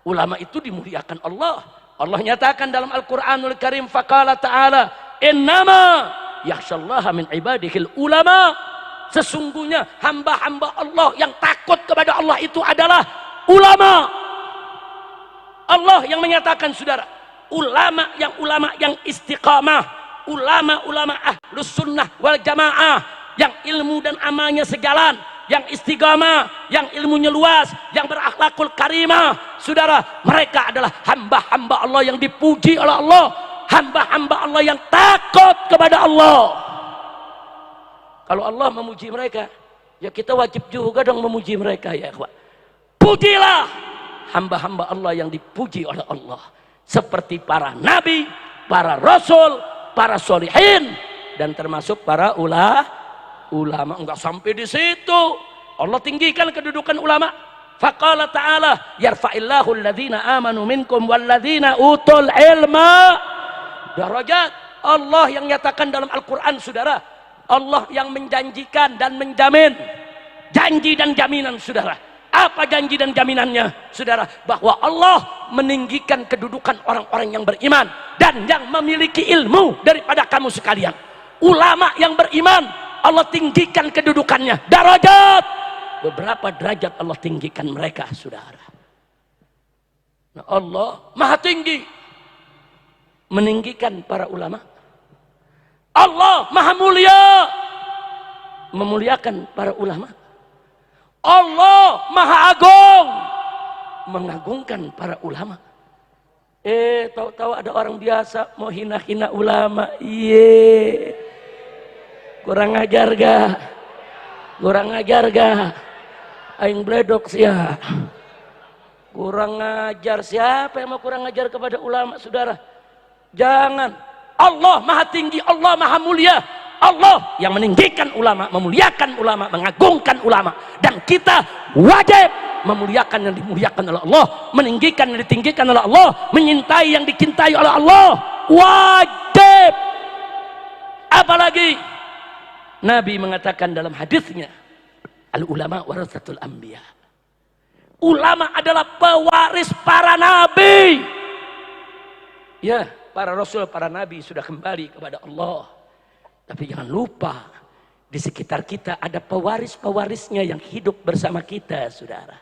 Ulama itu dimuliakan Allah. Allah nyatakan dalam Al-Quranul Karim, faqala ta'ala innama yakhshallaha min ibadihil ulama. Sesungguhnya hamba-hamba Allah yang takut kepada Allah itu adalah ulama. Allah yang menyatakan, saudara, ulama yang istiqamah, ulama ahlus sunnah wal jamaah, yang ilmu dan amalnya sejalan, yang istiqamah, yang ilmunya luas, yang berakhlakul karimah, saudara, mereka adalah hamba-hamba Allah yang dipuji oleh Allah, hamba-hamba Allah yang takut kepada Allah. Kalau Allah memuji mereka, ya kita wajib juga dong memuji mereka, ya ikhwan. Pujilah hamba-hamba Allah yang dipuji oleh Allah, seperti para nabi, para rasul, para solihin, dan termasuk para ulama. Enggak sampai di situ, Allah tinggikan kedudukan ulama. Faqala ta'ala yarfa'illahu alladhina amanu minkum walladhina utul ilma darajat. Allah yang nyatakan dalam Al-Quran, saudara, Allah yang menjanjikan dan menjamin, janji dan jaminan, saudara. Apa janji dan jaminannya, saudara? Bahwa Allah meninggikan kedudukan orang-orang yang beriman dan yang memiliki ilmu daripada kamu sekalian. Ulama yang beriman, Allah tinggikan kedudukannya, darajat. Beberapa derajat Allah tinggikan mereka, saudara. Nah, Allah maha tinggi meninggikan para ulama. Allah maha mulia memuliakan para ulama. Allah maha agung mengagungkan para ulama. Tahu-tahu ada orang biasa mau hina-hina ulama. Kurang ajar ga? Kurang ajar ga? Aing bledok sia. Kurang ajar. Siapa yang mau kurang ajar kepada ulama, saudara? Jangan. Allah maha tinggi, Allah maha mulia. Allah yang meninggikan ulama, memuliakan ulama, mengagungkan ulama. Dan kita wajib memuliakan yang dimuliakan oleh Allah, meninggikan yang ditinggikan oleh Allah, menyintai yang dicintai oleh Allah. Wajib. Apalagi Nabi mengatakan dalam hadisnya, al-ulama warasatul anbiya. Ulama adalah pewaris para nabi. Ya, para rasul, para nabi sudah kembali kepada Allah. Tapi jangan lupa, di sekitar kita ada pewaris-pewarisnya yang hidup bersama kita, saudara.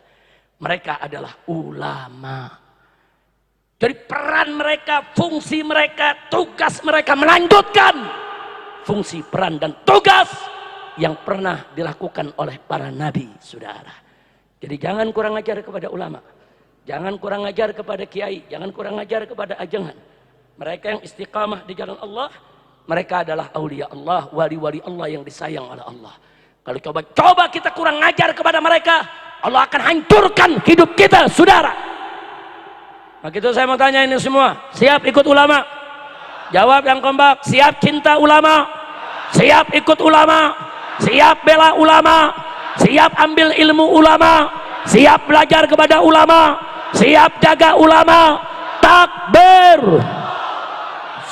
Mereka adalah ulama. Jadi peran mereka, fungsi mereka, tugas mereka melanjutkan fungsi, peran, dan tugas yang pernah dilakukan oleh para nabi, saudara. Jadi jangan kurang ajar kepada ulama. Jangan kurang ajar kepada kiai. Jangan kurang ajar kepada ajengan. Mereka yang istiqamah di jalan Allah, mereka adalah aulia Allah, wali-wali Allah yang disayang oleh Allah. Kalau coba kita kurang ajar kepada mereka, Allah akan hancurkan hidup kita, saudara. Maka itu saya mau tanya ini semua, siap ikut ulama? Jawab yang kompak, siap cinta ulama? Siap ikut ulama? Siap bela ulama? Siap ambil ilmu ulama? Siap belajar kepada ulama? Siap jaga ulama? Takbir!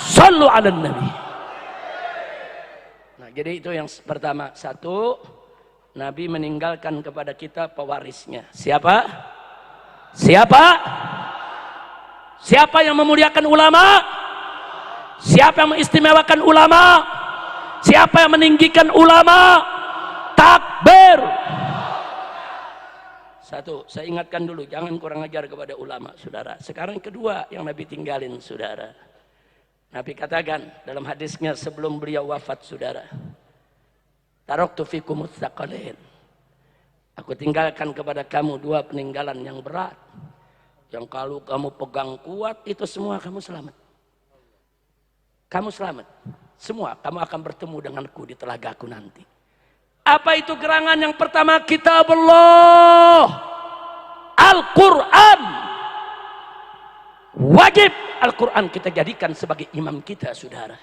Sallu ala nabi. Nah, jadi itu yang pertama. Satu, Nabi meninggalkan kepada kita pewarisnya. Siapa? Siapa? Siapa yang memuliakan ulama? Siapa yang mengistimewakan ulama? Siapa yang meninggikan ulama? Takbir. Satu, saya ingatkan dulu, jangan kurang ajar kepada ulama, saudara. Sekarang kedua yang Nabi tinggalin, saudara. Nabi katakan dalam hadisnya sebelum beliau wafat, saudara, taraktu fikumut tsaqalain. Aku tinggalkan kepada kamu dua peninggalan yang berat, yang kalau kamu pegang kuat itu semua kamu selamat. Kamu selamat. Semua kamu akan bertemu denganku di telagaku nanti. Apa itu gerangan? Yang pertama, kitabullah, Al-Quran. Wajib Al-Quran kita jadikan sebagai imam kita, saudara.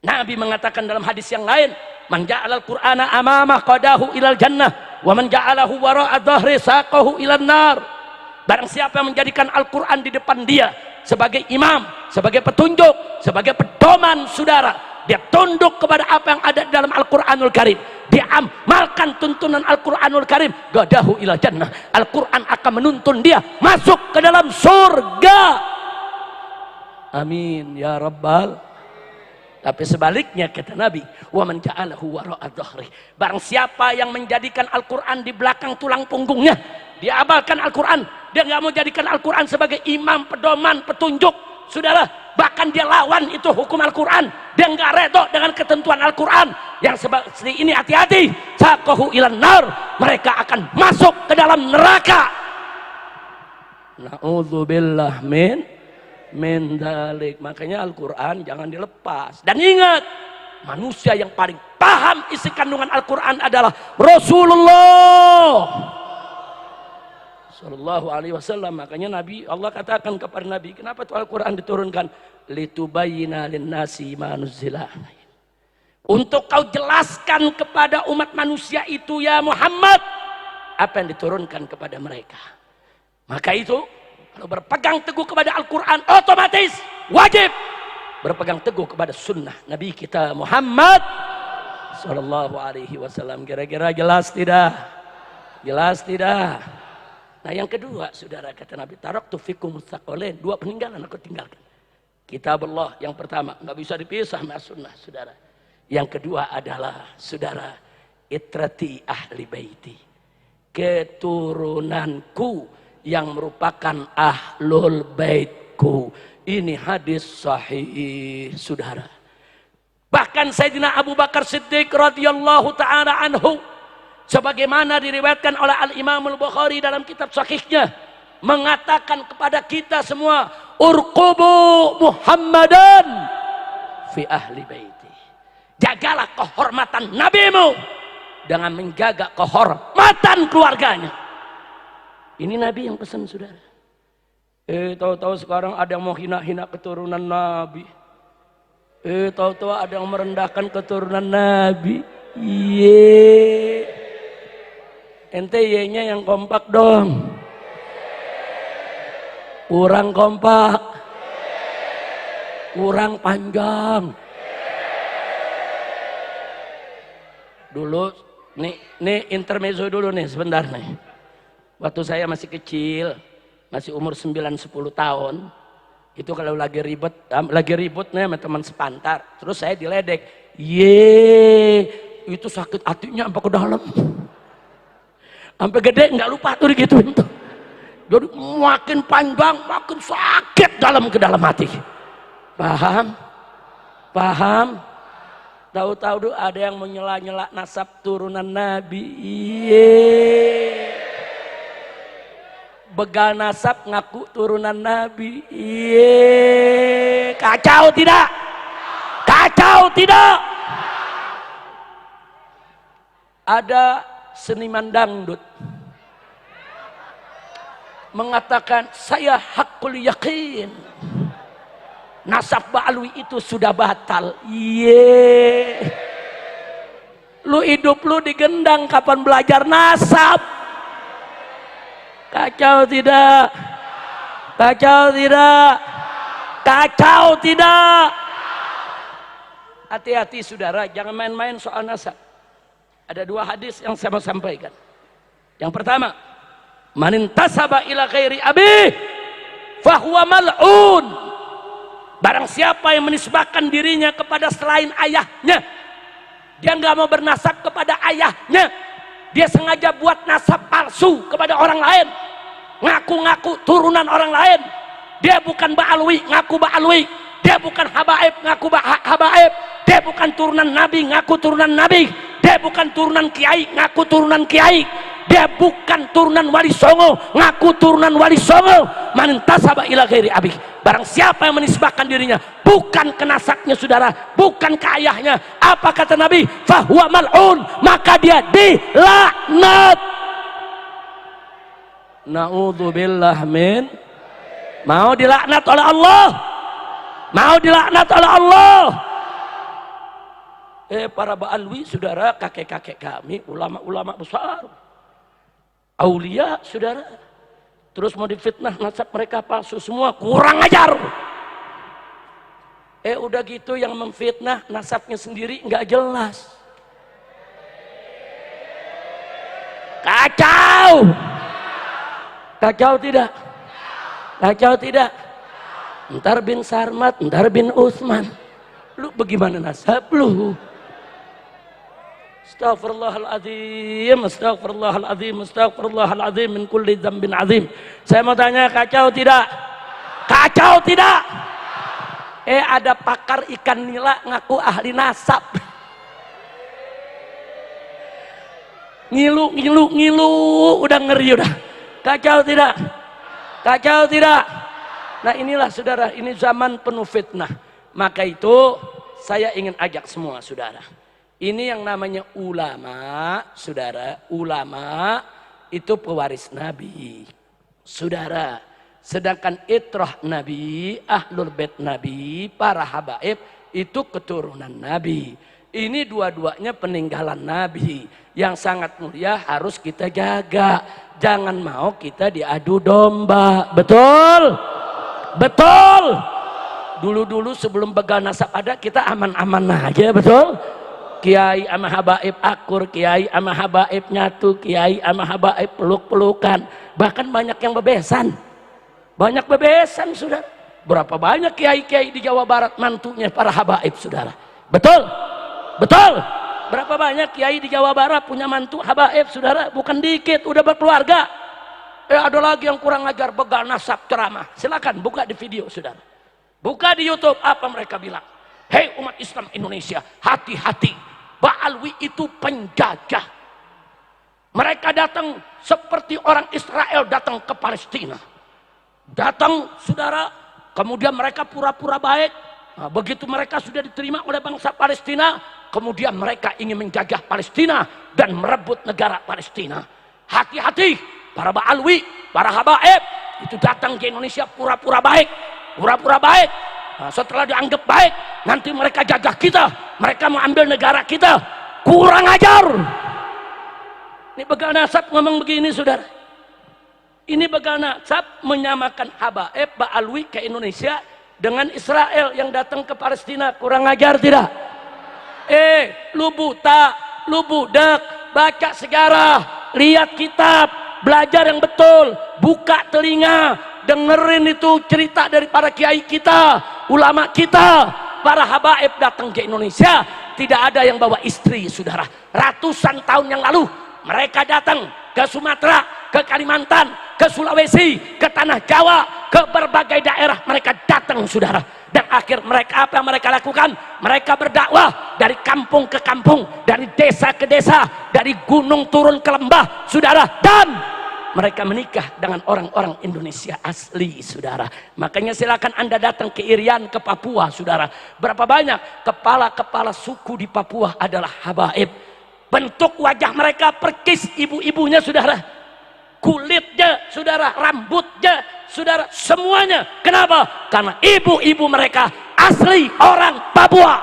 Nabi mengatakan dalam hadis yang lain, man ja'ala al-Qur'ana amamah qadahu ilal jannah, wa man ja'alahu wara'a dhahri saqahu ilan nar. Barang siapa yang menjadikan Al-Quran di depan dia sebagai imam, sebagai petunjuk, sebagai pedoman, saudara, dia tunduk kepada apa yang ada dalam Al-Quranul Karim, diamalkan tuntunan Al-Quranul Karim, gadahu ila jannah, Al-Quran akan menuntun dia masuk ke dalam surga. Amin ya rabbal. Tapi sebaliknya kata Nabi, wa man ja'alahu wara'a dhahri, barang siapa yang menjadikan Al-Quran di belakang tulang punggungnya, dia amalkan Al-Quran, dia nggak mau jadikan Al-Quran sebagai imam, pedoman, petunjuk, saudara, bahkan dia lawan itu hukum Al-Quran, dia nggak redho dengan ketentuan Al-Quran yang seperti ini, hati-hati, saqahu ilan nar, mereka akan masuk ke dalam neraka. Na'udzubillah min dalik. Makanya Al-Quran jangan dilepas. Dan ingat, manusia yang paling paham isi kandungan Al-Quran adalah Rasulullah Sallallahu Alaihi Wasallam. Makanya Nabi, Allah katakan kepada Nabi, kenapa tuh Al-Quran diturunkan? Litubayyina linnasi ma nuzzila, untuk kau jelaskan kepada umat manusia itu ya Muhammad apa yang diturunkan kepada mereka. Maka itu kalau berpegang teguh kepada Al-Quran, otomatis wajib berpegang teguh kepada sunnah Nabi kita Muhammad Sallallahu Alaihi Wasallam. Kira-kira jelas tidak? Jelas tidak? Nah yang kedua, saudara, kata Nabi, taraktu fikum mustaqolain, dua peninggalan aku tinggalkan. Kitabullah yang pertama, nggak bisa dipisah sama sunnah, saudara. Yang kedua adalah, saudara, itrati ahli baiti, keturunanku yang merupakan ahlul baitku. Ini hadis sahih, saudara. Bahkan Sayyidina Abu Bakar Siddiq radhiyallahu taala anhu, sebagaimana diriwayatkan oleh Al-Imam Al-Bukhari dalam kitab sahihnya, mengatakan kepada kita semua, urqubu Muhammadan fi ahli baiti, jagalah kehormatan nabimu dengan menjaga kehormatan keluarganya. Ini Nabi yang pesan, saudara. Tahu-tahu sekarang ada yang mau hina-hina keturunan Nabi. Tahu-tahu ada yang merendahkan keturunan Nabi. Iye. Ente ye-nya yang kompak dong. Kurang kompak. Kurang panjang. Dulu, nih intermezzo dulu nih sebentar nih. Waktu saya masih kecil, masih umur 9-10 tahun, itu kalau lagi ribut nih sama teman sepantar, terus saya diledek, ye, itu sakit hatinya sampai ke dalam, sampai gede nggak lupa tuh digituin tuh. Jadi makin panjang, makin sakit dalam ke dalam hati. Paham? Paham? Tahu-tahu tuh ada yang menyela-nyela nasab turunan Nabi. Ye. Begal nasab ngaku turunan Nabi. Iye, kacau tidak? Kacau tidak? Ada seniman dangdut mengatakan, saya hakul yakin nasab Ba'alwi itu sudah batal. Iye, lu hidup lu digendang, kapan belajar nasab? Kacau tidak? Kacau tidak? Kacau tidak? Hati-hati, saudara, jangan main-main soal nasab. Ada dua hadis yang saya mau sampaikan. Yang pertama, man intasaba ila ghairi abi fahuwa mal'un, barang siapa yang menisbahkan dirinya kepada selain ayahnya, dia nggak mau bernasab kepada ayahnya, dia sengaja buat nasab palsu kepada orang lain, ngaku-ngaku turunan orang lain, dia bukan Ba'alwi ngaku Ba'alwi, dia bukan Habaib ngaku Habaib, dia bukan turunan Nabi ngaku turunan Nabi, dia bukan turunan Kiai ngaku turunan Kiai, dia bukan turunan Wali Songo ngaku turunan Wali Songo. Man intasaba ila ghairi abi, barang siapa yang menisbahkan dirinya bukan ke nasabnya, saudara, bukan ke ayahnya, apa kata Nabi? Fahuwa mal'un, maka dia dilaknat. Na'udzubillah min. Mau dilaknat oleh Allah? Mau dilaknat oleh Allah? Para Ba'alwi, saudara, kakek-kakek kami, ulama-ulama besar, aulia, saudara, terus mau difitnah nasab mereka palsu semua, kurang ajar. Udah gitu yang memfitnah nasabnya sendiri nggak jelas. Kacau. Kacau tidak? Kacau tidak? Ntar bin Sarmat, ntar bin Utsman. Lu bagaimana nasab lu? Astagfirullahaladzim, astagfirullahaladzim, astagfirullahaladzim min kulli dzambin azim. Saya mau tanya, kacau tidak? Kacau tidak? Ada pakar ikan nila ngaku ahli nasab. Ngilu, udah ngeri udah. Kacau tidak? Kacau tidak? Nah inilah saudara, ini zaman penuh fitnah. Maka itu saya ingin ajak semua saudara. Ini yang namanya ulama, saudara. Ulama itu pewaris Nabi, saudara. Sedangkan itrah Nabi, ahlul bait Nabi, para habaib itu keturunan Nabi. Ini dua-duanya peninggalan Nabi yang sangat mulia, harus kita jaga. Jangan mau kita diadu domba. Betul? Betul? Dulu-dulu sebelum begal nasab ada, kita aman-aman aja, betul? Kiai sama habaib akur, kiai sama habaib nyatu, kiai sama habaib peluk-pelukan. Bahkan banyak yang bebesan. Banyak bebesan, saudara. Berapa banyak kiai-kiai di Jawa Barat mantunya para habaib, saudara. Betul? Betul? Berapa banyak kiai di Jawa Barat punya mantu habaib, saudara? Bukan dikit, udah berkeluarga. Ada lagi yang kurang ajar, begal nasab ceramah. Silakan buka di video, saudara. Buka di YouTube, apa mereka bilang? Hei umat Islam Indonesia, hati-hati. Ba'alwi itu penjajah. Mereka datang seperti orang Israel datang ke Palestina. Datang, saudara, kemudian mereka pura-pura baik. Nah, begitu mereka sudah diterima oleh bangsa Palestina, kemudian mereka ingin menjajah Palestina dan merebut negara Palestina. Hati-hati, para Ba'alwi, para habaib itu datang ke Indonesia pura-pura baik, pura-pura baik. Nah, setelah dianggap baik, nanti mereka jajah kita, mereka mau ambil negara kita. Kurang ajar. Ini begal nasab ngomong begini, saudara. Ini begal nasab menyamakan habaib Ba'alwi ke Indonesia dengan Israel yang datang ke Palestina. Kurang ajar tidak? Lu buta, lu budak, baca sejarah, lihat kitab, belajar yang betul, buka telinga, dengerin itu cerita dari para kiai kita, ulama kita. Para habaib datang ke Indonesia, tidak ada yang bawa istri, saudara. Ratusan tahun yang lalu mereka datang ke Sumatera, ke Kalimantan, ke Sulawesi, ke tanah Jawa, ke berbagai daerah mereka datang, saudara. Dan akhir mereka apa yang mereka lakukan? Mereka berdakwah dari kampung ke kampung, dari desa ke desa, dari gunung turun ke lembah, saudara. Dan mereka menikah dengan orang-orang Indonesia asli, saudara. Makanya silakan Anda datang ke Irian, ke Papua, saudara. Berapa banyak kepala-kepala suku di Papua adalah habaib. Bentuk wajah mereka perkis ibu-ibunya, saudara. Kulitnya, saudara, rambutnya, saudara, semuanya. Kenapa? Karena ibu-ibu mereka asli orang Papua.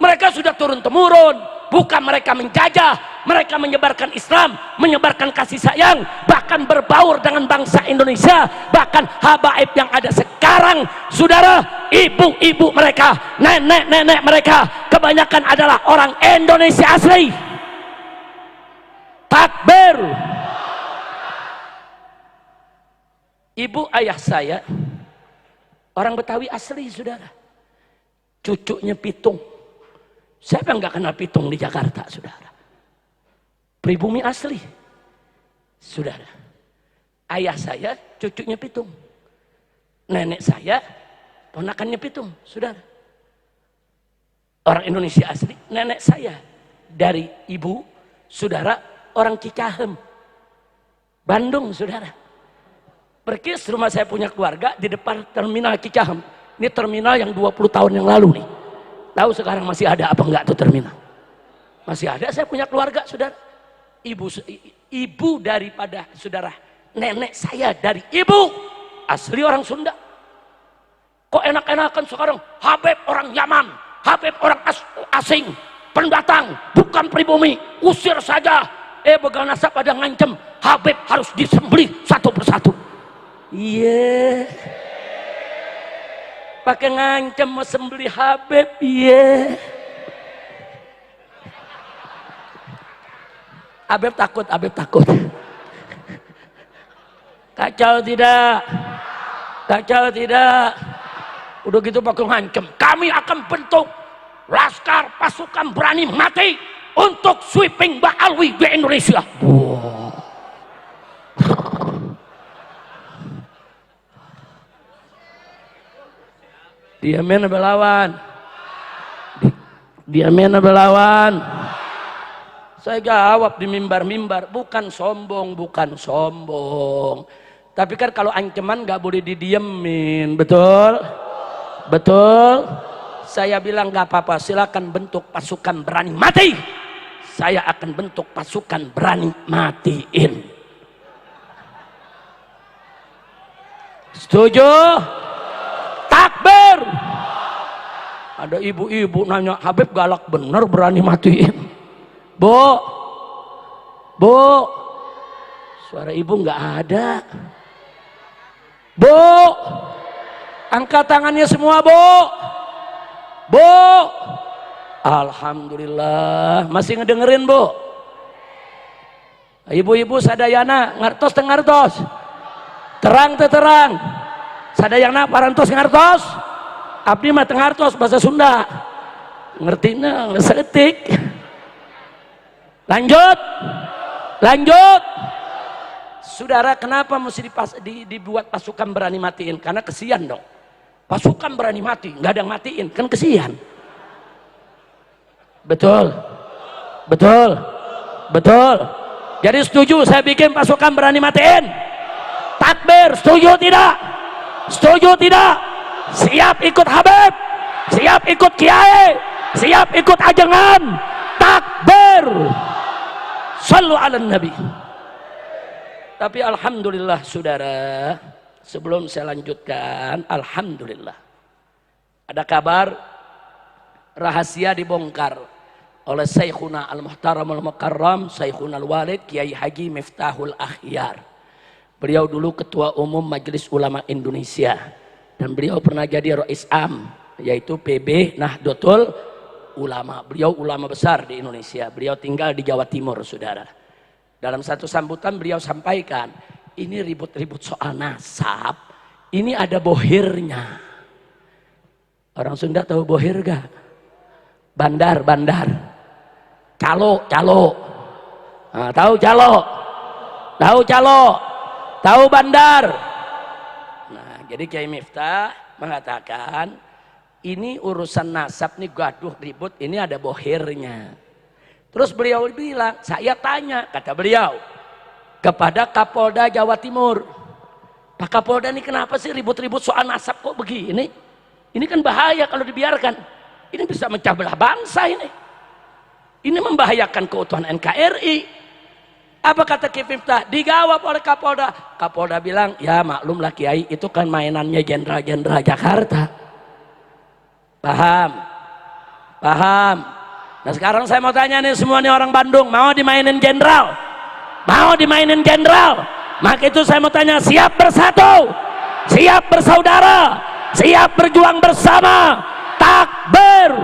Mereka sudah turun-temurun, bukan mereka menjajah, mereka menyebarkan Islam, menyebarkan kasih sayang, bahkan berbaur dengan bangsa Indonesia. Bahkan habaib yang ada sekarang, saudara, ibu-ibu mereka, nenek-nenek mereka, kebanyakan adalah orang Indonesia asli. Takbir. Ibu ayah saya orang Betawi asli, saudara. Cucunya pitung. Siapa yang nggak kenal pitung di Jakarta, saudara? Pribumi asli, saudara. Ayah saya cucunya pitung. Nenek saya ponakannya pitung, saudara. Orang Indonesia asli. Nenek saya dari ibu, saudara, orang Cicahem, Bandung, saudara. Perkis rumah saya punya keluarga di depan terminal Cicahem. Ini terminal yang 20 tahun yang lalu nih. Tahu sekarang masih ada apa enggak tuh terminal? Masih ada. Saya punya keluarga, saudara. Ibu daripada saudara, nenek saya dari ibu asli orang Sunda. Kok enak-enakan sekarang Habib orang Yaman, Habib orang asing, pendatang, bukan pribumi, usir saja. Begal nasab pada ngancem Habib harus disembelih satu persatu. Iya. Pakai ngancem mau sembelih Habib, iya. Habib takut, Habib takut. Kacau tidak? Kacau tidak? Udah gitu pakai ngancem, kami akan bentuk laskar pasukan berani mati untuk sweeping Ba'alwi di Indonesia. Wow. Diamin belawan. Diamin belawan. Saya jawab di mimbar-mimbar, bukan sombong, bukan sombong. Tapi kan kalau ancaman nggak boleh didiemin, betul? Betul? Saya bilang nggak apa-apa, silakan bentuk pasukan berani mati. Saya akan bentuk pasukan berani matiin. Setuju? Takbir. Ada ibu-ibu nanya, Habib galak bener berani matiin. Bu, bu, suara ibu nggak ada. Bu, angkat tangannya semua, Bu. Bu, alhamdulillah masih ngedengerin, Bu. Ibu-ibu sadayana ngartos tengartos, terang terang. Sadayana parantos ngartos, abdi mah tengartos bahasa Sunda. Ngertina seketik. Lanjut, lanjut. Saudara, kenapa mesti dibuat pasukan berani matiin? Karena kesian dong. Pasukan berani mati, nggak ada yang matiin, kan kesian. Betul, betul, betul. Jadi setuju saya bikin pasukan berani matiin? Takbir, setuju tidak? Setuju tidak? Siap ikut Habib? Siap ikut Kiai? Siap ikut ajengan? Takbir. Sallu ala Nabi. Tapi alhamdulillah saudara, sebelum saya lanjutkan, alhamdulillah ada kabar rahasia dibongkar oleh Syekhuna Al-Muhtaram Al-Mukarram, Syekhuna Al-Walid Kiai Haji Miftahul Akhyar. Beliau dulu ketua umum Majelis Ulama Indonesia dan beliau pernah jadi Rais Am, yaitu PB Nahdlatul Ulama. Beliau ulama besar di Indonesia. Beliau tinggal di Jawa Timur, saudara. Dalam satu sambutan beliau sampaikan, ini ribut-ribut soal nasab, ini ada bohirnya. Orang Sunda tahu bohir gak? Bandar, bandar. Calo, calo. Nah, tahu calo? Tahu calo? Tahu bandar? Nah, jadi Kiai Miftah mengatakan, ini urusan nasab nih gaduh ribut, ini ada bohirnya. Terus beliau bilang, saya tanya, kata beliau, kepada Kapolda Jawa Timur, Pak Kapolda ini kenapa sih ribut-ribut soal nasab kok begini? Ini kan bahaya kalau dibiarkan. Ini bisa mencah belah bangsa ini. Ini membahayakan keutuhan NKRI. Apa kata Kiai Miftah? Dijawab oleh Kapolda. Kapolda bilang, ya maklumlah Kiai, itu kan mainannya jenderal-jenderal Jakarta. Paham? Paham? Nah sekarang saya mau tanya nih semua nih orang Bandung, mau dimainin jenderal? Mau dimainin jenderal? Maka itu saya mau tanya, siap bersatu? Siap bersaudara? Siap berjuang bersama? Takbir!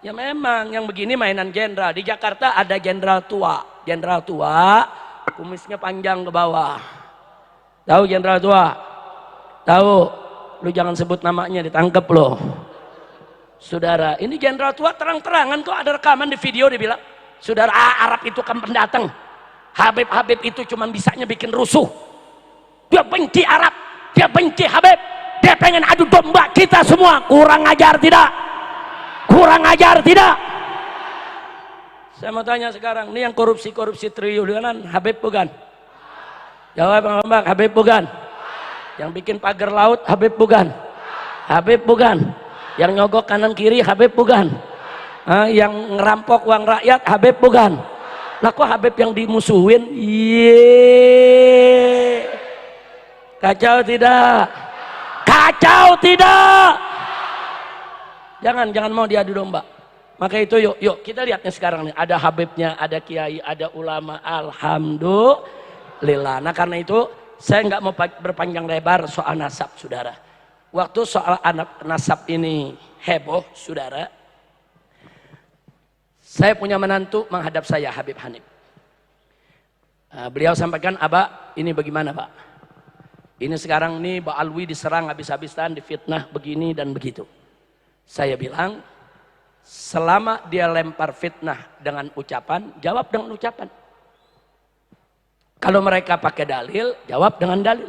Ya memang yang begini mainan jenderal. Di Jakarta ada jenderal tua. Jenderal tua, kumisnya panjang ke bawah. Tahu jenderal tua? Tahu? Lu jangan sebut namanya, ditangkep loh. Saudara, ini jenderal tua terang-terangan kok ada rekaman di video dia bilang, saudara, Arab itu kan pendatang. Habib-habib itu cuma bisanya bikin rusuh. Dia benci Arab, dia benci Habib. Dia pengen adu domba kita semua. Kurang ajar tidak? Kurang ajar tidak? Saya mau tanya sekarang, ini yang korupsi-korupsi triliunan Habib bukan? Jawab Bang, Habib bukan? Yang bikin pagar laut Habib bukan? Habib bukan? Yang nyogok kanan kiri Habib bukan? Yang ngerampok uang rakyat Habib bukan? Lah kok Habib yang dimusuhin? Yeay. Kacau tidak? Kacau tidak? Jangan mau diadu domba. Maka itu yuk kita lihatnya sekarang nih, ada Habibnya, ada kiai, ada ulama, alhamdulillah. Nah karena itu saya nggak mau berpanjang lebar soal nasab, saudara. Waktu soal anak nasab ini heboh, saudara, Saya punya menantu menghadap saya, Habib Hanif. Beliau sampaikan, Abah, ini bagaimana Pak? Ini sekarang nih Pak Alwi diserang habis-habisan, difitnah begini dan begitu. Saya bilang, selama dia lempar fitnah dengan ucapan, jawab dengan ucapan. Kalau mereka pakai dalil, jawab dengan dalil.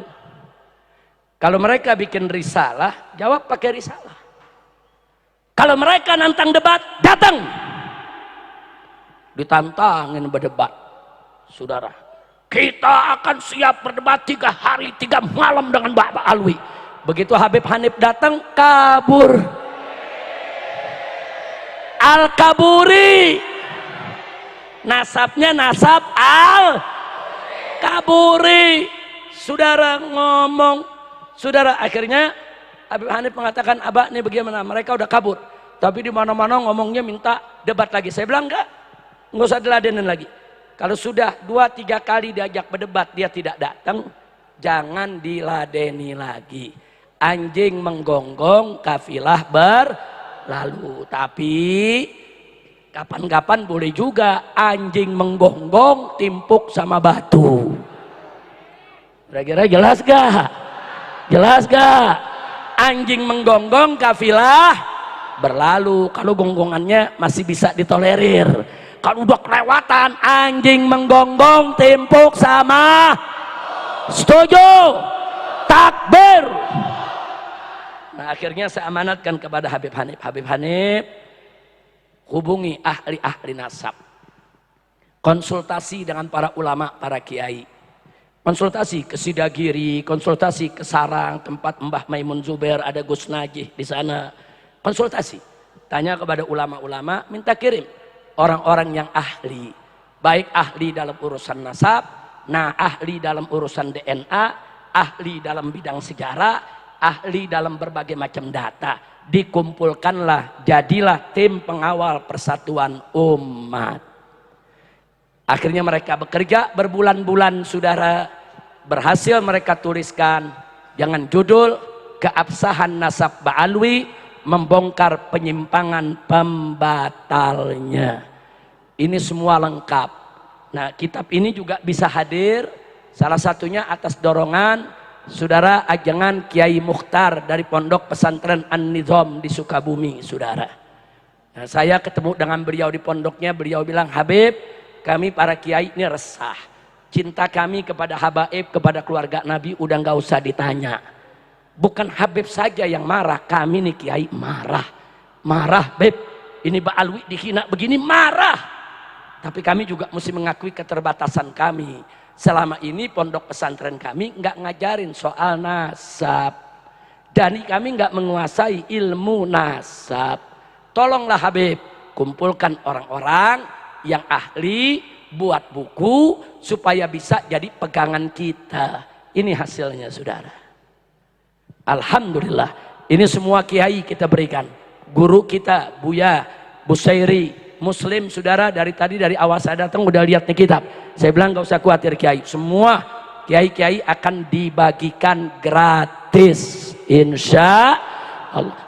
Kalau mereka bikin risalah, jawab pakai risalah. Kalau mereka nantang debat, datang. Ditantangin berdebat, saudara. Kita akan siap berdebat 3 hari 3 malam dengan Bapak Alwi. Begitu Habib Hanif datang, kabur. Al-Kaburi. Nasabnya nasab Al-Kaburi. Saudara ngomong. Saudara akhirnya Habib Hanif mengatakan, Abah ini bagaimana? Mereka udah kabur. Tapi di mana-mana ngomongnya minta debat lagi. Saya bilang enggak usah diladenin lagi. Kalau sudah 2-3 kali diajak berdebat dia tidak datang, jangan diladeni lagi. Anjing menggonggong, kafilah berlalu. Tapi kapan-kapan boleh juga anjing menggonggong, timpuk sama batu. Kira-kira jelas gak? Jelas gak? Anjing menggonggong, kafilah berlalu. Kalau gonggongannya masih bisa ditolerir. Kalau udah kelewatan, anjing menggonggong, timpuk sama. Setuju? Takbir. Nah akhirnya saya amanatkan kepada Habib Hanif. Habib Hanif, hubungi ahli-ahli nasab. Konsultasi dengan para ulama, para kiai. Konsultasi ke Sidagiri, konsultasi ke Sarang, tempat Mbah Maimun Zubair, ada Gus Najih di sana. Konsultasi. Tanya kepada ulama-ulama, minta kirim. Orang-orang yang ahli, baik ahli dalam urusan nasab, ahli dalam urusan DNA, ahli dalam bidang sejarah, ahli dalam berbagai macam data. Dikumpulkanlah, jadilah tim pengawal persatuan umat. Akhirnya mereka bekerja berbulan-bulan, saudara. Berhasil mereka tuliskan, jangan judul, keabsahan nasab Ba'alwi, membongkar penyimpangan pembatalnya. Ini semua lengkap. Nah kitab ini juga bisa hadir salah satunya atas dorongan saudara ajangan Kiai Mukhtar dari Pondok Pesantren An-Nizam di Sukabumi, saudara. Nah, saya ketemu dengan beliau di pondoknya, beliau bilang, Habib, kami para kiai ini resah. Cinta kami kepada habaib, kepada keluarga Nabi udah nggak usah ditanya. Bukan Habib saja yang marah, kami nih kiai marah. Marah, Beb. Ini Pak Alwi dihina begini, marah. Tapi kami juga mesti mengakui keterbatasan kami. Selama ini pondok pesantren kami nggak ngajarin soal nasab. Dan kami nggak menguasai ilmu nasab. Tolonglah Habib, kumpulkan orang-orang yang ahli, buat buku, supaya bisa jadi pegangan kita. Ini hasilnya, saudara. Alhamdulillah, ini semua kiai kita berikan. Guru kita, Buya, Busairi, Muslim, saudara, dari awal saya datang udah lihat nih kitab. Saya bilang gak usah khawatir kiai, semua kiai-kiai akan dibagikan gratis, insya Allah.